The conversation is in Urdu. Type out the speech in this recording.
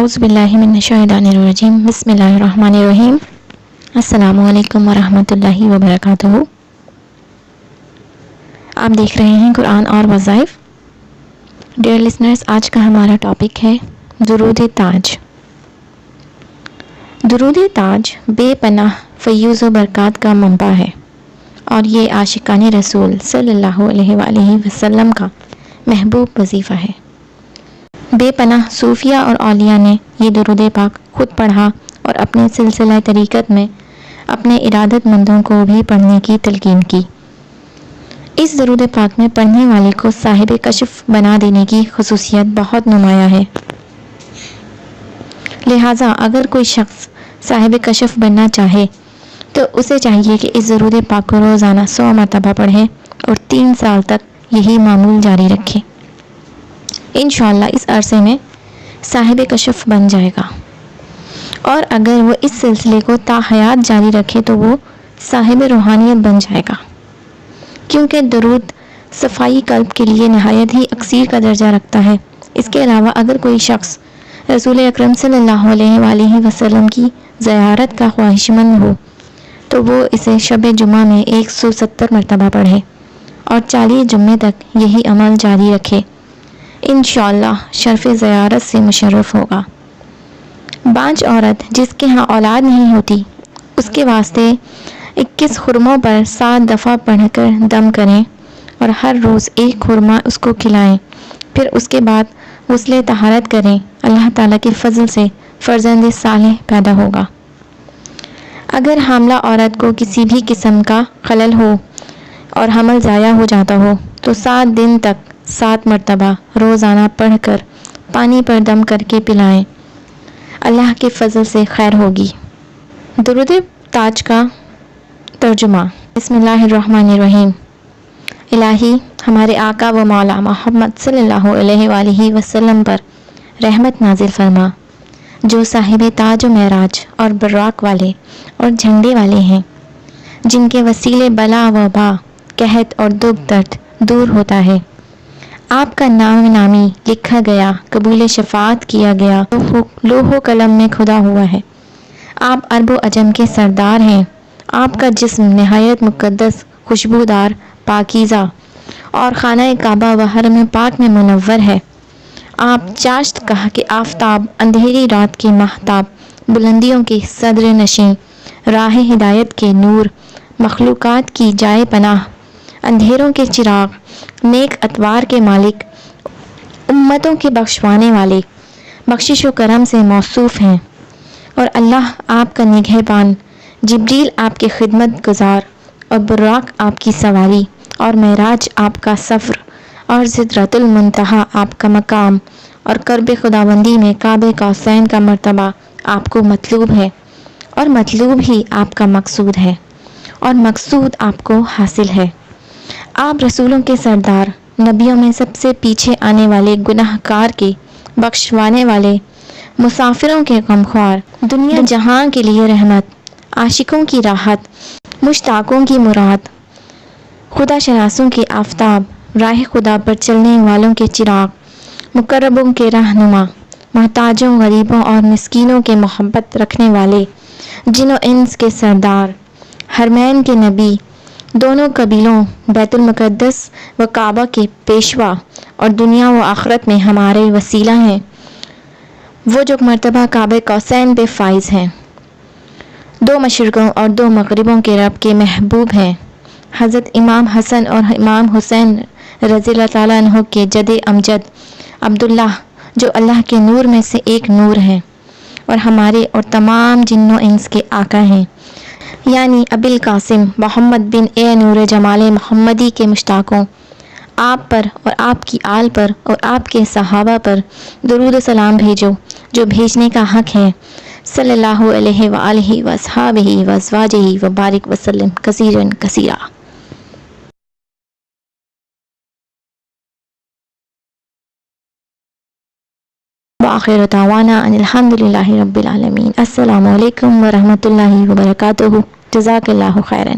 اعوذ باللہ من الشیطان الرجیم بسم اللہ الرحمن الرحیم السلام علیکم ورحمۃ اللہ وبرکاتہ۔ آپ دیکھ رہے ہیں قرآن اور وظائف۔ ڈیئر لسنرز، آج کا ہمارا ٹاپک ہے درود تاج۔ درود تاج بے پناہ فیوز و برکات کا منبع ہے اور یہ عاشقان رسول صلی اللہ علیہ وآلہ وسلم کا محبوب وظیفہ ہے۔ بے پناہ صوفیہ اور اولیاء نے یہ درود پاک خود پڑھا اور اپنے سلسلہ طریقت میں اپنے ارادت مندوں کو بھی پڑھنے کی تلقین کی۔ اس درود پاک میں پڑھنے والے کو صاحب کشف بنا دینے کی خصوصیت بہت نمایاں ہے۔ لہٰذا اگر کوئی شخص صاحب کشف بننا چاہے تو اسے چاہیے کہ اس درود پاک کو روزانہ 100 مرتبہ پڑھے اور 3 سال تک یہی معمول جاری رکھے۔ انشاءاللہ اس عرصے میں صاحب کشف بن جائے گا، اور اگر وہ اس سلسلے کو تا حیات جاری رکھے تو وہ صاحب روحانیت بن جائے گا، کیونکہ درود صفائی قلب کے لیے نہایت ہی اکثیر کا درجہ رکھتا ہے۔ اس کے علاوہ اگر کوئی شخص رسول اکرم صلی اللہ علیہ وآلہ وسلم کی زیارت کا خواہشمند ہو تو وہ اسے شب جمعہ میں 170 مرتبہ پڑھے اور 40 جمعے تک یہی عمل جاری رکھے۔ انشاءاللہ شرف زیارت سے مشرف ہوگا۔ بانج عورت جس کے ہاں اولاد نہیں ہوتی، اس کے واسطے 21 خرموں پر 7 دفعہ پڑھ کر دم کریں اور ہر روز 1 خرمہ اس کو کھلائیں، پھر اس کے بعد غسل طہارت کریں۔ اللہ تعالیٰ کے فضل سے فرزند صالح پیدا ہوگا۔ اگر حاملہ عورت کو کسی بھی قسم کا خلل ہو اور حمل ضائع ہو جاتا ہو تو 7 دن تک 7 مرتبہ روزانہ پڑھ کر پانی پر دم کر کے پلائیں، اللہ کے فضل سے خیر ہوگی۔ درود تاج کا ترجمہ۔ بسم اللہ الرحمن الرحیم۔ الہی ہمارے آقا و مولا محمد صلی اللہ علیہ وآلہ وسلم پر رحمت نازل فرما، جو صاحب تاج و معراج اور براق والے اور جھنڈے والے ہیں، جن کے وسیلے بلا و با، قحط اور دکھ درد دور ہوتا ہے۔ آپ کا نام نامی لکھا گیا، قبول شفاعت کیا گیا، لوح و قلم میں کھدا ہوا ہے۔ آپ عرب و عجم کے سردار ہیں۔ آپ کا جسم نہایت مقدس، خوشبودار، پاکیزہ اور خانہ کعبہ و حرم پاک میں منور ہے۔ آپ چاشت گاہ کے آفتاب، اندھیری رات کے ماہتاب، بلندیوں کے صدر نشین، راہ ہدایت کے نور، مخلوقات کی جائے پناہ، اندھیروں کے چراغ، نیک اتوار کے مالک، امتوں کے بخشوانے والے، بخشش و کرم سے موصوف ہیں، اور اللہ آپ کا نگہبان، جبریل آپ کے خدمت گزار، اور براق آپ کی سواری، اور معراج آپ کا سفر، اور سدرۃ المنتہا آپ کا مقام، اور قرب خداوندی میں قاب قوسین کا مرتبہ آپ کو مطلوب ہے، اور مطلوب ہی آپ کا مقصود ہے، اور مقصود آپ کو حاصل ہے۔ آپ رسولوں کے سردار، نبیوں میں سب سے پیچھے آنے والے، گناہ گار کے بخشوانے والے، مسافروں کے غمخوار، دنیا جہاں کے لیے رحمت، عاشقوں کی راحت، مشتاقوں کی مراد، خدا شناسوں کے آفتاب، راہ خدا پر چلنے والوں کے چراغ، مقربوں کے رہنما، محتاجوں، غریبوں اور مسکینوں کے محبت رکھنے والے، جن و انس کے سردار، حرمین کے نبی، دونوں قبیلوں، بیت المقدس و کعبہ کے پیشوا، اور دنیا و آخرت میں ہمارے وسیلہ ہیں، وہ جو مرتبہ قاب قوسین پہ فائز ہیں، 2 مشرقوں اور 2 مغربوں کے رب کے محبوب ہیں، حضرت امام حسن اور امام حسین رضی اللہ تعالیٰ عنہ کے جد امجد عبداللہ، جو اللہ کے نور میں سے ایک نور ہیں اور ہمارے اور تمام جن و انس کے آقا ہیں، یعنی ابی القاسم محمد بن اے نور جمال محمدی کے مشتاقوں، آپ پر اور آپ کی آل پر اور آپ کے صحابہ پر درود و سلام بھیجو، جو بھیجنے کا حق ہے، صلی اللہ علیہ وآلہ وصحابہ وازواجہ وبارک وسلم کثیرا کثیرا۔ وآخر دعوانا ان الحمد للہ رب العالمین۔ السلام علیکم ورحمۃ اللہ وبرکاتہ۔ جزاک اللہ خیرا۔